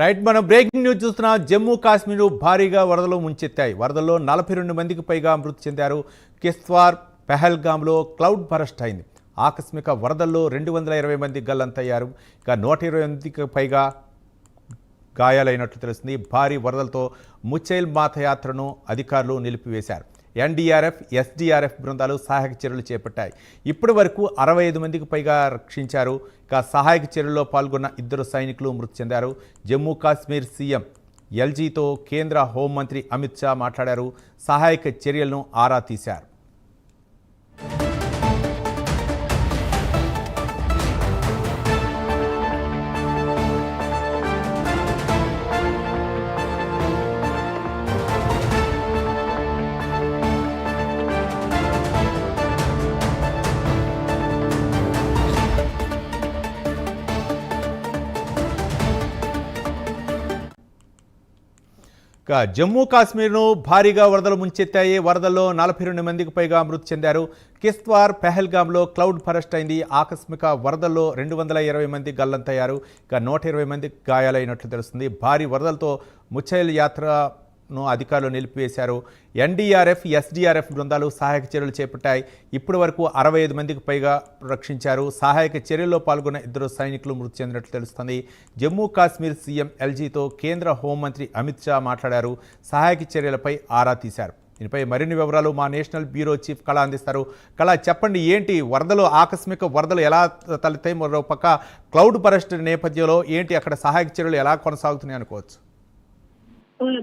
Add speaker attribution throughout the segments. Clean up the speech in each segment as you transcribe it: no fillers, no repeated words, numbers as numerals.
Speaker 1: Right, మనం breaking news చూస్తున్నాం. జమ్మూ కాశ్మీర్ భారీగా వరదలు ముంచెత్తాయి. వరదల్లో 42 మందికి పైగా మృతి చెందారు. కిశ్త్వార్, పెహల్గాంలో క్లౌడ్ బరస్ట్ అయింది. ఆకస్మిక వరదల్లో 220 మంది గల్లంతయ్యారు. ఇక 120 మందికి పైగా గాయాలైనట్లు తెలుస్తుంది. భారీ వరదలతో ముచ్చైల్ మాథయాత్రను అధికారులు నిలిపివేశారు. ఎన్డీఆర్ఎఫ్, ఎస్డీఆర్ఎఫ్ బృందాలు సహాయక చర్యలు చేపట్టాయి. ఇప్పటి వరకు 65 మందికి పైగా రక్షించారు. ఇక సహాయక చర్యల్లో పాల్గొన్న 2 సైనికులు మృతి చెందారు. జమ్మూ కాశ్మీర్ సీఎం ఎల్జీతో కేంద్ర హోంమంత్రి అమిత్ షా మాట్లాడారు. సహాయక చర్యలను ఆరా తీశారు. జమ్మూ కాశ్మీర్ను భారీగా వరదలు ముంచెత్తాయి. వరదల్లో 42 మందికి పైగా మృతి చెందారు. కిశ్త్వార్, పెహల్గాంలో క్లౌడ్ బరస్ట్ అయింది. ఆకస్మిక వరదల్లో 220 మంది గల్లంతయ్యారు. ఇక 120 మంది గాయాలైనట్లు తెలుస్తుంది. భారీ వరదలతో ముచ్చైల్ యాత్రను అధికారులు నిలిపివేశారు. ఎన్డీఆర్ఎఫ్, ఎస్డీఆర్ఎఫ్ బృందాలు సహాయక చర్యలు చేపట్టాయి. ఇప్పటి వరకు 65 మందికి పైగా రక్షించారు. సహాయక చర్యల్లో పాల్గొన్న 2 సైనికులు మృతి చెందినట్లు తెలుస్తుంది. జమ్మూ కాశ్మీర్ సీఎం ఎల్జీతో కేంద్ర హోంమంత్రి అమిత్ షా మాట్లాడారు. సహాయక చర్యలపై ఆరా తీశారు. దీనిపై మరిన్ని వివరాలు మా నేషనల్ బ్యూరో చీఫ్ కళ అందిస్తారు. కళ, చెప్పండి, ఏంటి వరదలు, ఆకస్మిక వరదలు ఎలా తలెత్తాయి? మరో పక్క క్లౌడ్ బరస్ట్ నేపథ్యంలో ఏంటి అక్కడ సహాయక చర్యలు ఎలా కొనసాగుతున్నాయి అనుకోవచ్చు?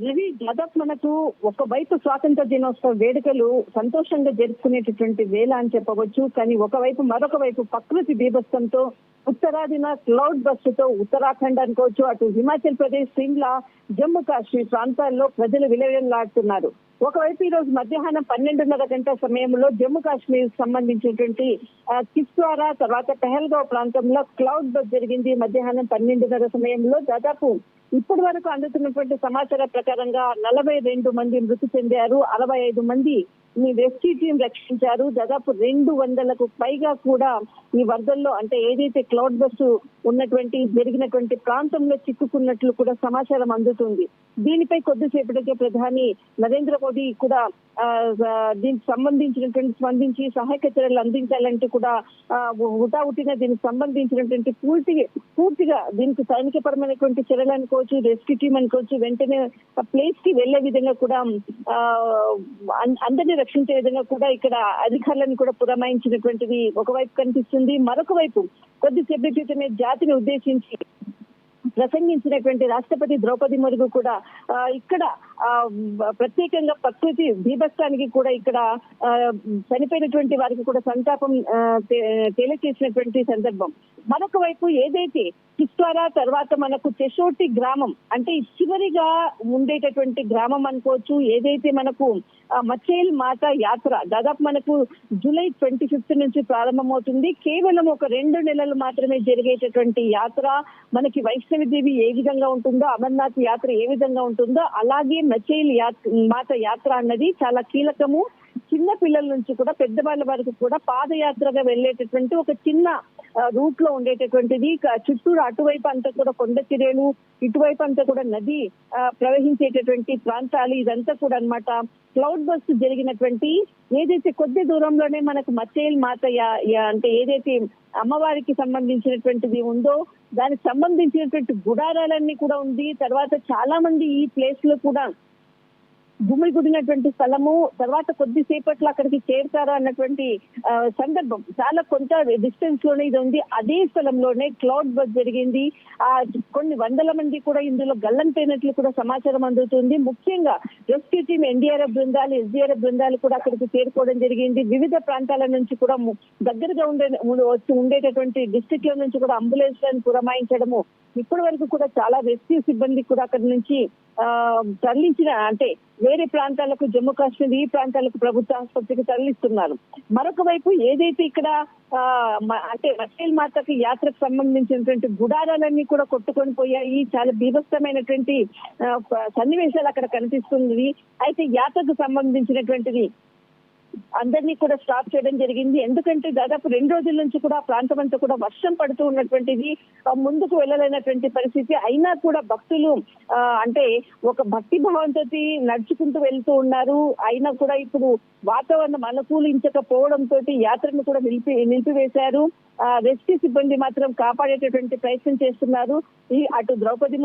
Speaker 2: రవి, దాదాపు మనకు ఒకవైపు స్వాతంత్ర దినోత్సవ వేడుకలు సంతోషంగా జరుపుకునేటటువంటి వేళ అని చెప్పవచ్చు. కానీ మరొక వైపు ప్రకృతి బీభత్సంతో ఉత్తరాదిన క్లౌడ్ బస్ట్ తో ఉత్తరాఖండ్ అనుకోవచ్చు, అటు హిమాచల్ ప్రదేశ్, సిమ్లా, జమ్మూ కాశ్మీర్ ప్రాంతాల్లో ప్రజలు విలవిలలాడుతున్నారు. ఒకవైపు ఈ రోజు మధ్యాహ్నం 12:30 గంటల సమయంలో జమ్మూ కాశ్మీర్ సంబంధించినటువంటి కిశ్త్వారా తర్వాత పెహల్గావ్ ప్రాంతంలో క్లౌడ్ బస్ట్ జరిగింది. మధ్యాహ్నం 12:30 సమయంలో దాదాపు ఇప్పటి వరకు అందుతున్నటువంటి సమాచారం ప్రకారంగా 42 మంది మృతి చెందారు. 65 మంది రెస్క్యూ టీం రక్షించారు. దాదాపు 200కు పైగా కూడా ఈ వరదల్లో అంటే ఏదైతే క్లౌడ్ బస్ జరిగినటువంటి ప్రాంతంలో చిక్కుకున్నట్లు కూడా సమాచారం అందుతుంది. దీనిపై కొద్దిసేపటికే ప్రధాని నరేంద్ర మోదీ కూడా దీనికి స్పందించి సహాయక చర్యలు అందించాలంటూ కూడా హుటాహుటిన దీనికి సంబంధించినటువంటి పూర్తిగా దీనికి సైనికపరమైనటువంటి చర్యలు అనుకోవచ్చు, రెస్క్యూ టీం అనుకోవచ్చు, వెంటనే ప్లేస్ కి వెళ్లే విధంగా కూడా అందరినీ రక్షించే విధంగా కూడా ఇక్కడ అధికారులను కూడా పురమాయించినటువంటిది ఒకవైపు కనిపిస్తుంది. మరొక వైపు కొద్దిసేపటి క్రితమే జాతిని ఉద్దేశించి ప్రసంగించినటువంటి రాష్ట్రపతి ద్రౌపది ముర్ము కూడా ఇక్కడ ప్రత్యేకంగా ప్రకృతి బీభత్సానికి కూడా ఇక్కడ చనిపోయినటువంటి వారికి కూడా సంతాపం తెలియచేసినటువంటి సందర్భం. మరొక వైపు ఏదైతే కిశ్త్వారా తర్వాత మనకు చెషోటి గ్రామం అంటే చివరిగా ఉండేటటువంటి గ్రామం అనుకోవచ్చు, ఏదైతే మనకు ముచ్చైల్ మాత యాత్ర దాదాపు మనకు జూలై 25 నుంచి ప్రారంభమవుతుంది. కేవలం ఒక 2 నెలలు మాత్రమే జరిగేటటువంటి యాత్ర. మనకి వైష్ణవి దేవి ఏ విధంగా ఉంటుందో, అమర్నాథ్ యాత్ర ఏ విధంగా ఉంటుందో అలాగే ముచ్చైల్ మాత యాత్ర అన్నది చాలా కీలకము. చిన్న పిల్లల నుంచి కూడా పెద్దవాళ్ళ వరకు కూడా పాదయాత్రగా వెళ్లేటటువంటి ఒక చిన్న రూట్ లో ఉండేటటువంటిది. చుట్టూరు అటువైపు అంతా కూడా కొండ చర్యలు, ఇటువైపు అంతా కూడా నది ప్రవహించేటటువంటి ప్రాంతాలు. ఇదంతా కూడా అన్నమాట క్లౌడ్ బస్ట్ జరిగినటువంటి ఏదైతే కొద్ది దూరంలోనే మనకు ముచ్చైల్ మాత అంటే ఏదైతే అమ్మవారికి సంబంధించినటువంటిది ఉందో దానికి సంబంధించినటువంటి గుడారాలన్నీ కూడా ఉంది. తర్వాత చాలా మంది ఈ ప్లేస్ లో కూడా గుమిగుడినటువంటి స్థలము. తర్వాత కొద్దిసేపట్లో అక్కడికి చేరుతారా అన్నటువంటి సందర్భం చాలా కొంత డిస్టెన్స్ లోనే ఇది ఉంది. అదే స్థలంలోనే క్లౌడ్ బస్ జరిగింది. కొన్ని వందల మంది కూడా ఇందులో గల్లంతైనట్లు కూడా సమాచారం అందుతుంది. ముఖ్యంగా రెస్క్యూ టీం, ఎన్డీఆర్ఎఫ్ బృందాలు, ఎస్డీఆర్ఎఫ్ బృందాలు కూడా అక్కడికి చేరుకోవడం జరిగింది. వివిధ ప్రాంతాల నుంచి కూడా దగ్గరగా ఉండేటటువంటి డిస్ట్రిక్ట్ లో నుంచి కూడా అంబులెన్స్ లను పురమాయించడము. ఇప్పటి వరకు కూడా చాలా రెస్క్యూ సిబ్బంది కూడా అక్కడి నుంచి తరలించిన అంటే వేరే ప్రాంతాలకు, జమ్మూ కాశ్మీర్ ఈ ప్రాంతాలకు ప్రభుత్వ ఆసుపత్రికి తరలిస్తున్నారు. మరొక వైపు ఏదైతే ఇక్కడ అంటే ముచ్చైల్ మాతకి యాత్రకు సంబంధించినటువంటి గుడారాలన్నీ కూడా కొట్టుకొని పోయాయి. చాలా బీభత్సమైనటువంటి సన్నివేశాలు అక్కడ కనిపిస్తుంది. అయితే యాత్రకు సంబంధించినటువంటిది అందరినీ కూడా స్టాప్ చేయడం జరిగింది. ఎందుకంటే దాదాపు 2 రోజుల నుంచి కూడా ఆ ప్రాంతం అంతా కూడా వర్షం పడుతూ ఉన్నటువంటిది, ముందుకు వెళ్ళలేనటువంటి పరిస్థితి. అయినా కూడా భక్తులు అంటే ఒక భక్తి భావంతో నడుచుకుంటూ వెళ్తూ ఉన్నారు. అయినా కూడా ఇప్పుడు వాతావరణం అనుకూలించకపోవడంతో యాత్రను కూడా నిలిపివేశారు. రెస్క్యూ సిబ్బంది మాత్రం కాపాడేటటువంటి ప్రయత్నం చేస్తున్నారు. అటు ద్రౌపది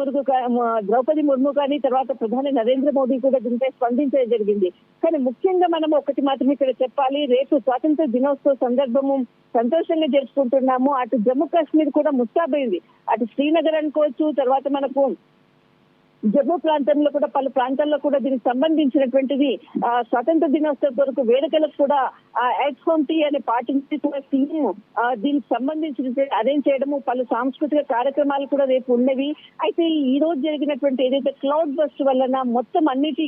Speaker 2: ముర్ము కానీ తర్వాత ప్రధాని నరేంద్ర మోదీ కూడా దీనిపై స్పందించడం జరిగింది. కానీ ముఖ్యంగా మనం ఒకటి మాత్రం ఇక్కడ చెప్పాలి, రేపు స్వాతంత్ర దినోత్సవ సందర్భము సంతోషంగా జరుపుకుంటున్నాము. అటు జమ్మూ కాశ్మీర్ కూడా ముస్తాబైంది. అటు శ్రీనగర్ అనుకోవచ్చు, తర్వాత మనకు జమ్మూ ప్రాంతంలో కూడా పలు ప్రాంతాల్లో కూడా దీనికి సంబంధించినటువంటిది స్వాతంత్ర దినోత్సవం వరకు వేడుకలకు కూడా ఎట్ హోమ్ టీ అనే పాటించి కూడా టీమ్ దీనికి సంబంధించిన అరేంజ్ చేయడము, పలు సాంస్కృతిక కార్యక్రమాలు కూడా రేపు ఉన్నవి. అయితే ఈ రోజు జరిగినటువంటి ఏదైతే క్లౌడ్ బస్ట్ వలన మొత్తం అన్నిటి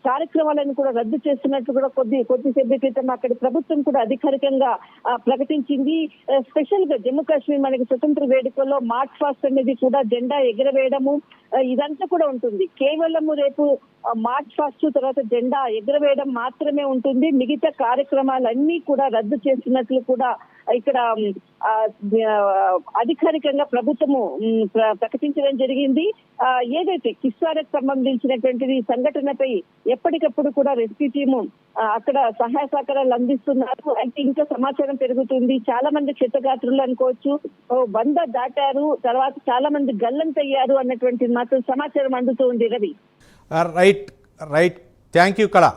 Speaker 2: కార్యక్రమాలను కూడా రద్దు చేస్తున్నట్టు కూడా కొద్దిసేపు క్రితం అక్కడి ప్రభుత్వం కూడా అధికారికంగా ప్రకటించింది. స్పెషల్ గా జమ్మూ కాశ్మీర్ మనకి స్వతంత్ర వేడుకల్లో మార్చ్ ఫాస్ట్ అనేది కూడా జెండా ఎగరవేయడము ఇదంతా కూడా ఉంటుంది. కేవలం రేపు మార్చ్ ఫాస్ట్ తర్వాత జెండా ఎగరవేయడం మాత్రమే ఉంటుంది. మిగతా కార్యక్రమాలన్నీ కూడా రద్దు చేస్తున్నట్లు కూడా ఇక్కడ అధికారికంగా ప్రభుత్వము ప్రకటించడం జరిగింది. ఏదైతే కిస్వారకు సంబంధించినటువంటిది సంఘటనపై ఎప్పటికప్పుడు కూడా రెస్క్యూ టీము అక్కడ సహాయ సహకారాలు అందిస్తున్నారు. అయితే ఇంకా సమాచారం పెరుగుతుంది. చాలా మంది క్షతగాత్రులు అనుకోవచ్చు 100 దాటారు, తర్వాత చాలా మంది గల్లంతయ్యారు అన్నటువంటి మాత్రం సమాచారం అందుతూ ఉంది. రవి
Speaker 1: రైట్ థ్యాంక్ యూ కళ.